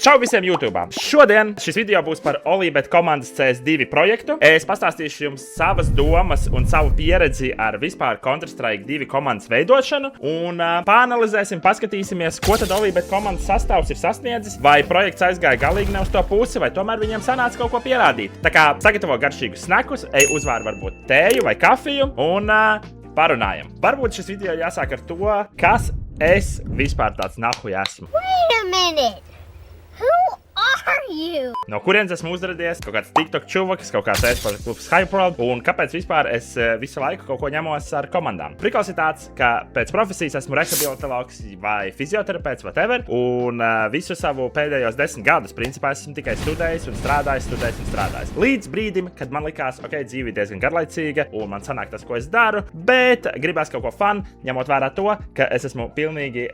Čau visiem YouTube! Šodien šis video būs par Olibet komandas CS2 projektu. Es pastāstīšu jums savas domas un savu pieredzi ar vispār Counter-Strike 2 komandas veidošanu. Un pāanalizēsim, paskatīsimies, ko tad Olibet komandas sastāvs ir sasniedzis. Vai projekts aizgāja galīgi ne uz to pusi, vai tomēr viņiem sanāca kaut ko pierādīt. Tā kā sagatavo garšīgus snakus, uzvār varbūt tēju vai kafiju un parunājam. Varbūt šis video jāsāk ar to, kas es vispār tāds nahuj esmu. Wait a minute! Who are you? No kurienes esmu uzradies, kaut kāds TikTok čuvaks, kaut kāds esporta klubs Hyperworld, un kāpēc vispār es visu laiku kaut ko ņemos ar komandām. Prikals ir tāds, ka pēc profesijas esmu rehabilitologs vai fizioterapeits, whatever, un visu savu pēdējos 10 gadus, principā, esmu tikai studējis un strādājis. Līdz brīdim, kad man likās, ok, dzīve diezgan garlaicīga, un man sanāk tas, ko es daru, bet gribās kaut ko fun, ņemot vērā to, ka es esmu pilnīgi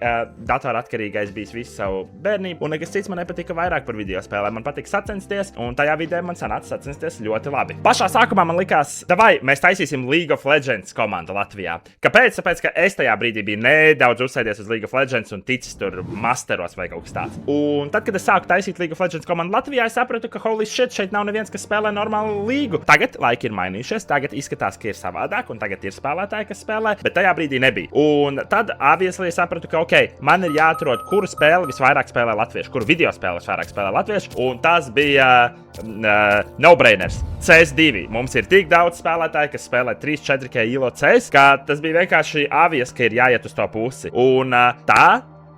datoratkarīgais bijis visu savu bērnību, un nekas cits man nepatika vairāk par video spēlēm. Man patīk sacensties, un tajā vidē man sanāca sacensties ļoti labi. Pašā sākumā man likās, davai, mēs taisīsim League of Legends komandu Latvijā. Kāpēc? Tāpēc, ka es tajā brīdī biju nedaudz uzsēdies uz League of Legends un ticis tur masteros vai kaut kas tāds. Un tad, kad es sāku taisīt League of Legends komandu Latvijā, es sapratu, ka holy shit, šeit nav neviens, kas spēlē normālu līgu. Tagad laiki ir mainījušies, tagad izskatās, ka ir savādāk, un tagad ir spēlētāji, kas spēlē, bet tajā brīdī nebija. Un tad obviously es sapratu, ka ok, man ir jāatrod, kuru spēli visvairāk spēlē latvieši, kuru video spēli visvairāk spēlē latvieši, un tas bija no-brainers. CS2. Mums ir tik daudz spēlētāji, kas spēlē 3-4K ilo CS, ka tas bija vienkārši obvious, ka ir jāiet uz to pusi. Un tā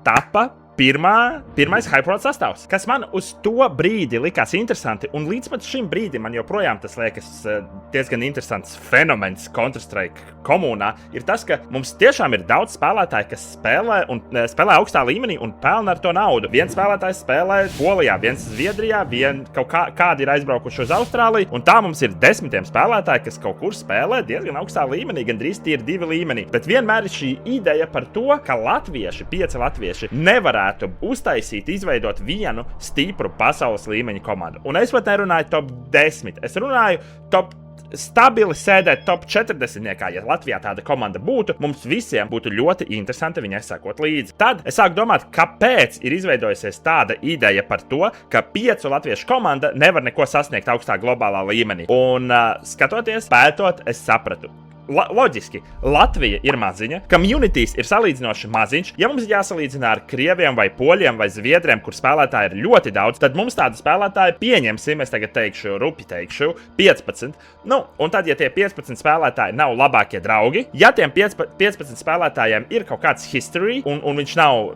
tapa pirmais Hyperworld sastāvs, kas man uz to brīdi likās interesanti, un līdz pat šim brīdim man joprojām tas liekas diezgan interesants fenomens Counter-Strike komunā, ir tas, ka mums tiešām ir daudz spēlētāji, kas spēlē augstā līmenī un pelna ar to naudu. Viens spēlētājs spēlē Polijā, viens Zviedrijā, kādi ir aizbraukuši uz Austrāliju, un tā mums ir desmitiem spēlētāji, kas kaut kur spēlē diezgan augstā līmenī, gandrīz tie ir 2 līmenī. Bet vienmēr ir šī ideja par to, ka latvieši, 5 latvieši, nevarētu uztaisīt, izveidot vienu stipru pasaules līmeņa komandu. Un es pat nerunāju top 10, es runāju stabili sēdēt top 40, ja Latvijā tāda komanda būtu, mums visiem būtu ļoti interesanti viņai sekot līdzi. Tad es sāku domāt, kāpēc ir izveidojusies tāda ideja par to, ka 5 latviešu komanda nevar neko sasniegt augstā globālā līmenī. Un skatoties, pētot, es sapratu. Loģiski, Latvija ir maziņa, communities ir salīdzinoši maziņš. Ja mums jāsalīdzina ar krieviem vai poļiem vai zviedriem, kur spēlētāji ir ļoti daudz, tad mums tādu spēlētāju pieņemsim, es tagad rupi teikšu, 15. Nu, un tad, ja tie 15 spēlētāji nav labākie draugi, ja tiem 15 spēlētājiem ir kaut kāds history, un viņš nav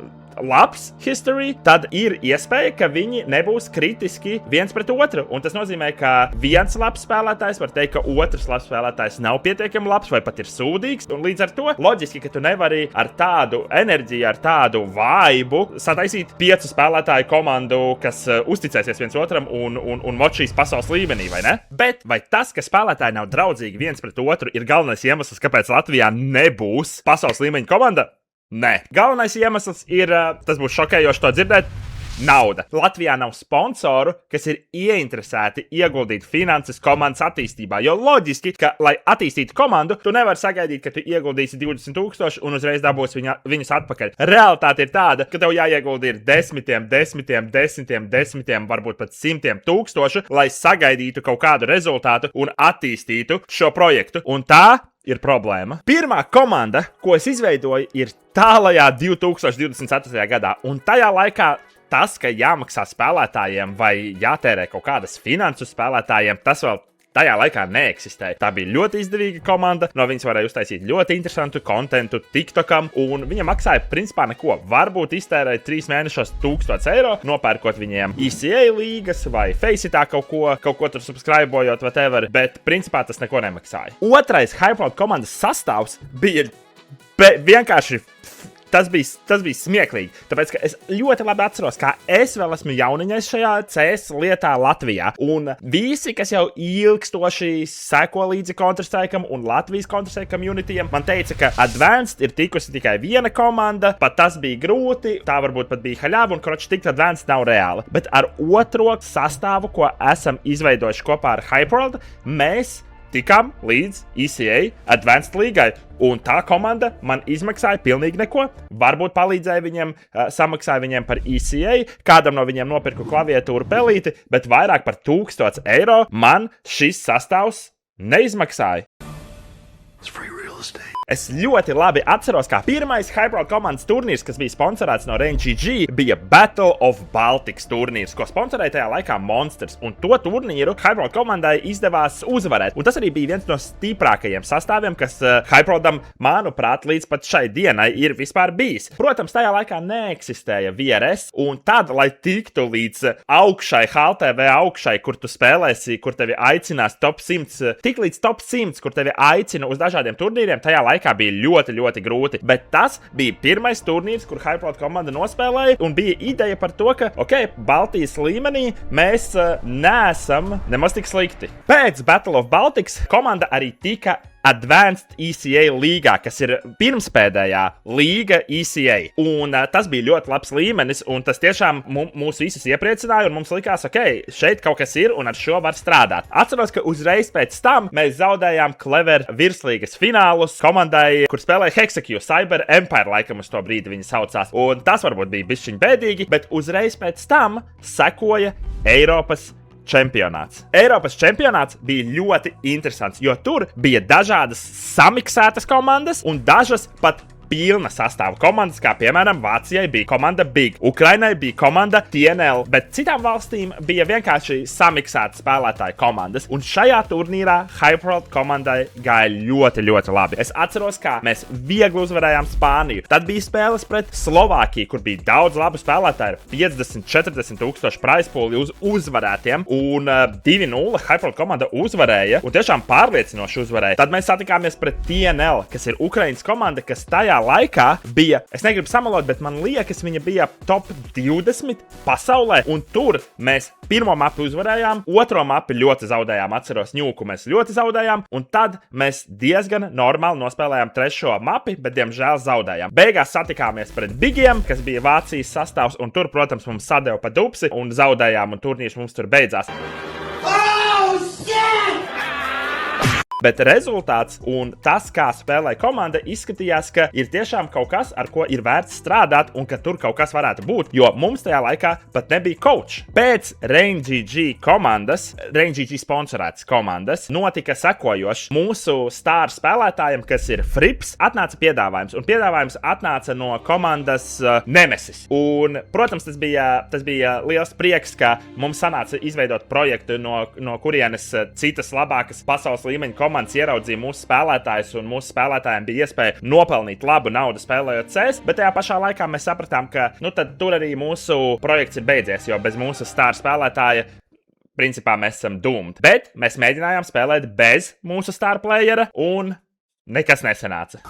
labs history, tad ir iespēja, ka viņi nebūs kritiski viens pret otru. Un tas nozīmē, ka viens labs spēlētājs var teikt, ka otrs labs spēlētājs nav pietiekami labs vai pat ir sūdīgs. Un līdz ar to loģiski, ka tu nevari ar tādu enerģiju, ar tādu vaibu sataisīt 5 spēlētāju komandu, kas uzticēsies viens otram un močīs pasaules līmenī, vai ne? Bet vai tas, ka spēlētāji nav draudzīgi viens pret otru, ir galvenais iemesls, kāpēc Latvijā nebūs pasaules līmeņa komanda? Nē. Galvenais iemesls ir, tas būs šokējoši to dzirdēt, nauda. Latvijā nav sponsoru, kas ir ieinteresēti ieguldīt finanses komandas attīstībā, jo loģiski, ka, lai attīstītu komandu, tu nevari sagaidīt, ka tu ieguldīsi 20 000 un uzreiz dabūsi viņus atpakaļ. Realitāte ir tāda, ka tev jāieguldi ir desmitiem, varbūt pat 100 000, lai sagaidītu kaut kādu rezultātu un attīstītu šo projektu. Un tā ir problēma. Pirmā komanda, ko es izveidoju, ir tālajā 2024. gadā, un tajā laikā tas, ka jāmaksā spēlētājiem vai jātērē kaut kādas finanses spēlētājiem, tas vēl tajā laikā neeksistēja. Tā bija ļoti izdevīga komanda, no viņas varēja uztaisīt ļoti interesantu kontentu TikTokam, un viņa maksāja principā neko. Varbūt iztērēja 3 mēnešos 1000 eiro, nopērkot viņiem ECA līgas vai Faceitā kaut ko tur subscribojot, whatever, bet principā tas neko nemaksāja. Otrais Hyperworld komandas sastāvs bija vienkārši Tas bija smieklīgi, tāpēc, ka es ļoti labi atceros, kā es vēl esmu jauniņais šajā CS lietā Latvijā, un visi, kas jau ilgstoši seko līdzi Counter-Strike'am un Latvijas Counter-Strike community'am, man teica, ka Advanced ir tikusi tikai viena komanda, pat tas bija grūti, tā varbūt pat bija haļāva, un kroči tikt Advanced nav reāli. Bet ar otro sastāvu, ko esam izveidojuši kopā ar Hyperworld, mēs tikām līdz ECA Advanced līgai. Un tā komanda man izmaksāja pilnīgi neko. Varbūt palīdzēja viņiem, samaksāja viņiem par ECA, kādam no viņiem nopirku klaviatūru pelīti, bet vairāk par 1000 eiro man šis sastāvs neizmaksāja. Es ļoti labi atceros, kā pirmais Hypeworld komandas turnīrs, kas bija sponsorēts no RNGG, bija Battle of Baltics turnīrs, ko sponsorēja tajā laikā Monsters. Un to turnīru Hypeworld komandai izdevās uzvarēt. Un tas arī bija viens no stiprākajiem sastāviem, kas Hypeworldam, manuprāt, līdz pat šai dienai ir vispār bijis. Protams, tajā laikā neeksistēja VRS, un tad, lai tiktu līdz augšai, HLTV augšai, kur tu spēlēsi, kur tevi aicinās top 100, tik līdz top 100, kur tevi aicina uz dažādiem turnīriem, tajā laikā bija ļoti, ļoti grūti. Bet tas bija pirmais turnīrs, kur Hypeworld komanda nospēlēja, un bija ideja par to, ka, Baltijas līmenī mēs neesam nemaz tik slikti. Pēc Battle of Baltics komanda arī tika Advanced ECA līgā, kas ir pirmspēdējā līga ECA. Un tas bija ļoti labs līmenis, un tas tiešām mūs visus iepriecināja, un mums likās, šeit kaut kas ir, un ar šo var strādāt. Atceros, ka uzreiz pēc tam mēs zaudējām Clever virslīgas finālus komandai, kur spēlēja Hexecue, Cyber Empire, laikam uz to brīdi viņi saucās. Un tas varbūt bija bišķiņ bēdīgi, bet uzreiz pēc tam sekoja Eiropas čempionāts. Eiropas čempionāts bija ļoti interesants, jo tur bija dažādas samiksētas komandas un dažas pat pilna sastāva komandas, kā piemēram Vācijai bija komanda Big, Ukrainai bija komanda TNL, bet citām valstīm bija vienkārši samiksētas spēlētāju komandas. Un šajā turnīrā Hypeworld komandai gāja ļoti, ļoti labi. Es atceros, kā mēs viegli uzvarējām Spāniju. Tad bija spēles pret Slovākiju, kur bija daudz labu spēlētāju, 50-40 tūkstoši prizepūli uz uzvarētiem, un 2-0 Hypeworld komanda uzvarēja, un tiešām pārliecinoši uzvarēja. Tad mēs satikāmies pret TNL, kas ir Ukrainas komanda, kas tajā laikā bija, es negribu samalot, bet man liekas, viņa bija top 20 pasaulē, un tur mēs pirmo mapu uzvarējām, otro mapu ļoti zaudējām, atceros ņūku mēs ļoti zaudējām, un tad mēs diezgan normāli nospēlējām trešo mapu, bet diemžēl zaudējām. Beigās satikāmies pret Bigiem, kas bija Vācijas sastāvs, un tur, protams, mums sadeva pa dupsi, un zaudējām, un turnīrs mums tur beidzās. Oh, shit! Bet rezultāts un tas, kā spēlēja komanda, izskatījās, ka ir tiešām kaut kas, ar ko ir vērts strādāt un ka tur kaut kas varētu būt, jo mums tajā laikā pat nebija coach. Pēc RNGG komandas, RNGG sponsorētas komandas, notika sekojošs. Mūsu stāru spēlētājiem, kas ir Frips, atnāca piedāvājums, un piedāvājums atnāca no komandas Nemesis. Un, protams, tas bija liels prieks, ka mums sanāca izveidot projektu, no kurienes citas labākas pasaules līmeņa komandas ieraudzīja mūsu spēlētājus, un mūsu spēlētājiem bija iespēja nopelnīt labu naudu spēlējot CS, bet tajā pašā laikā mēs sapratām, ka tad tur arī mūsu projekts ir beidzies, jo bez mūsu stāra spēlētāja principā mēs esam doomed. Bet mēs mēģinājām spēlēt bez mūsu stāra playera, un nekas nesanāca.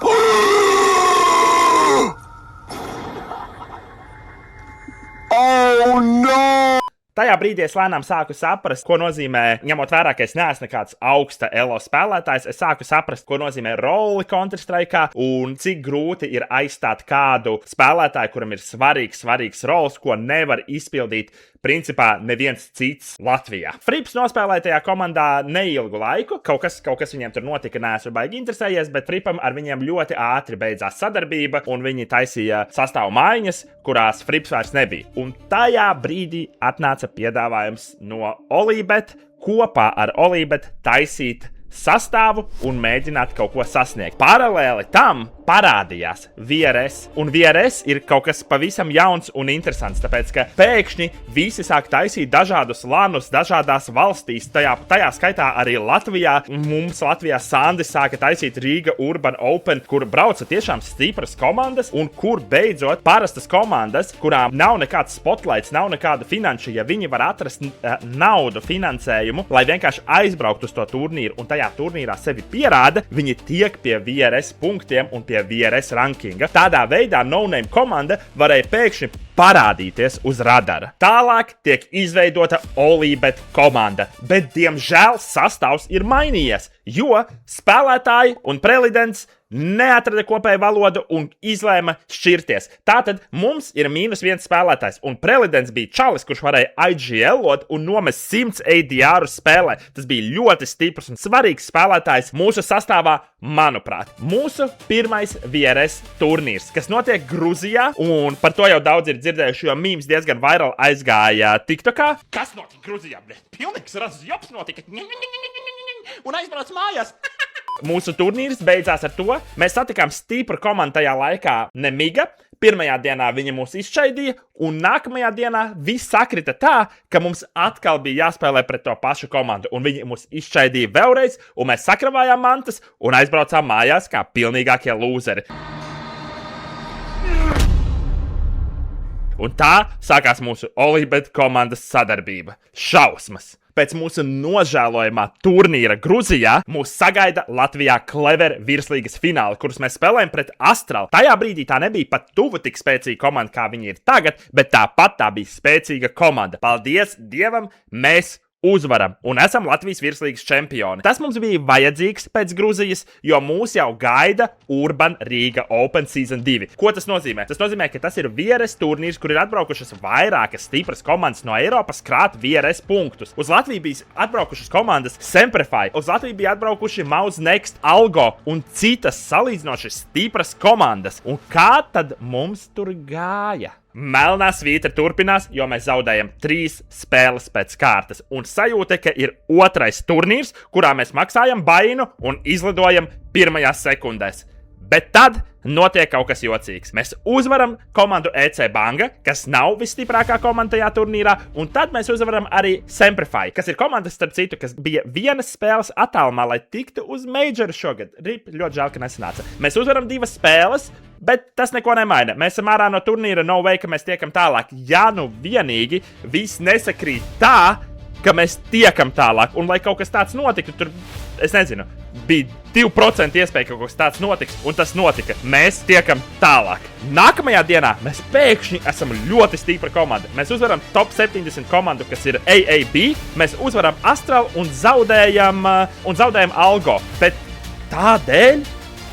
Oh, no! Tajā brīdī es lēnām sāku saprast, ko nozīmē, ņemot vērā, ka es neesmu nekāds augsta elo spēlētājs, es sāku saprast, ko nozīmē roli Counter-Strike'ā un cik grūti ir aizstāt kādu spēlētāju, kuram ir svarīgs rols, ko nevar izpildīt principā neviens cits Latvijā. Frips nospēlēja tajā komandā neilgu laiku, kaut kas viņiem tur notika, neesmu baigi interesējies, bet Fripam ar viņiem ļoti ātri beidzās sadarbība, un viņi taisīja sastāvu maiņas, kurās Frips vairs nebija. Un tajā brīdī atnāca piedāvājums no Olybet kopā ar Olybet taisīt sastāvu un mēģināt kaut ko sasniegt. Paralēli tam parādījās VRS, un VRS ir kaut kas pavisam jauns un interesants, tāpēc, ka pēkšņi visi sāk taisīt dažādus lanus dažādās valstīs, tajā skaitā arī Latvijā. Mums Latvijā Sandi sāka taisīt Riga Urban Open, kur brauca tiešām stipras komandas, un kur beidzot parastas komandas, kurām nav nekāds spotlights, nav nekāda finanša, ja viņi var atrast naudu finansējumu, lai vienkārši aizbraukt uz to turnīru, un tajā turnīrā sevi pierāda, viņi tiek pie VRS punktiem un pie VRS rankinga. Tādā veidā no-name komanda varēja pēkšņi parādīties uz radara. Tālāk tiek izveidota Olybet komanda, bet diemžēl sastāvs ir mainījies. jo spēlētāji un prelidents neatrada kopēju valodu un izlēma šķirties. Tātad mums ir -1 spēlētājs, un prelidents bija čalis, kurš varēja IGL-ot un nomest 100 ADR spēlē. Tas bija ļoti stiprs un svarīgs spēlētājs mūsu sastāvā, manuprāt. Mūsu pirmais VRS turnīrs, kas notiek Gruzijā, un par to jau daudz ir dzirdējuši, jo mīms diezgan vairāk aizgāja TikTokā. Kas notika Gruzijā? Pilnīgs razjops notika. Un aizbrauc mājās. Mūsu turnīrs beidzās ar to, mēs satikām stipru komandu tajā laikā Nemiga. Pirmajā dienā viņi mūs izšķaidīja, un nākamajā dienā viss sakrita tā, ka mums atkal bija jāspēlē pret to pašu komandu, un viņi mūs izšķaidīja vēlreiz, un mēs sakravājām mantas un aizbraucām mājās kā pilnīgākie lūzeri. Un tā sākās mūsu Olibet komandas sadarbība. Šausmas! Pēc mūsu nožēlojamā turnīra Gruzijā mūs sagaida Latvijā Clever virslīgas fināli, kurus mēs spēlējam pret Astral. Tajā brīdī tā nebija pat tuvu tik spēcīga komanda, kā viņi ir tagad, bet tāpat tā bija spēcīga komanda. Paldies Dievam, mēs uzvaram un esam Latvijas virslīgas čempioni. Tas mums bija vajadzīgs pēc Gruzijas, jo mūs jau gaida Urban Riga Open Season 2. Ko tas nozīmē? Tas nozīmē, ka tas ir VRS turnīrs, kur ir atbraukušas vairākas stipras komandas no Eiropas krāt VRS punktus. Uz Latviju bija atbraukušas komandas Semperfy, uz Latviju bija atbraukuši Mouse Next, Algo un citas salīdzinoši stipras komandas. Un kā tad mums tur gāja? Melnā svītra turpinās, jo mēs zaudējam 3 spēles pēc kārtas. Un sajūta, ka ir otrais turnīrs, kurā mēs maksājam bainu un izlidojam pirmajās sekundēs. Bet tad notiek kaut kas jocīgs. Mēs uzvaram komandu EC Banga, kas nav visstiprākā komanda tajā turnīrā, un tad mēs uzvaram arī Semperfy, kas ir komanda, starp citu, kas bija vienas spēles attālumā, lai tiktu uz Majoru šogad. Rip, ļoti žēl, ka nesanāca. Mēs uzvaram 2 spēles, bet tas neko nemaina. Mēs esam ārā no turnīra, no way, ka mēs tiekam tālāk. Ja nu vienīgi viss nesakrīt tā, ka mēs tiekam tālāk, un lai kaut kas tāds notiktu, tur, es nezinu, bija 2% iespēja, ka kaut kas tāds notiks, un tas notika. Mēs tiekam tālāk. Nākamajā dienā mēs pēkšņi esam ļoti stipra komanda. Mēs uzvaram top 70 komandu, kas ir AAB, mēs uzvaram Astral un zaudējam Algo. Bet tādēļ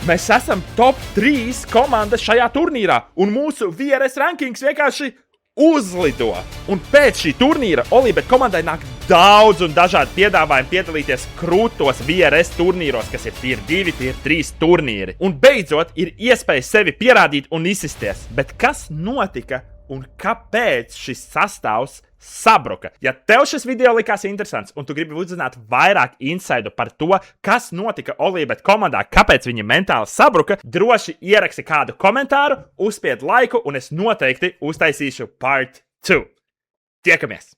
mēs esam top 3 komandas šajā turnīrā, un mūsu VRS rankings vienkārši uzlido. Un pēc šī turnīra Olibet komandai nāk daudz un dažādi piedāvājumi piedalīties krūtos VRS turnīros, kas ir tier 2, tier 3 turnīri. Un beidzot ir iespēja sevi pierādīt un izsisties. Bet kas notika un kāpēc šis sastāvs sabruka? Ja tev šis video likās interesants un tu gribi uzzināt vairāk insaidu par to, kas notika Olibet komandā, kāpēc viņi mentāli sabruka, droši ieraksti kādu komentāru, uzspied laiku un es noteikti uztaisīšu part 2. Tiekamies!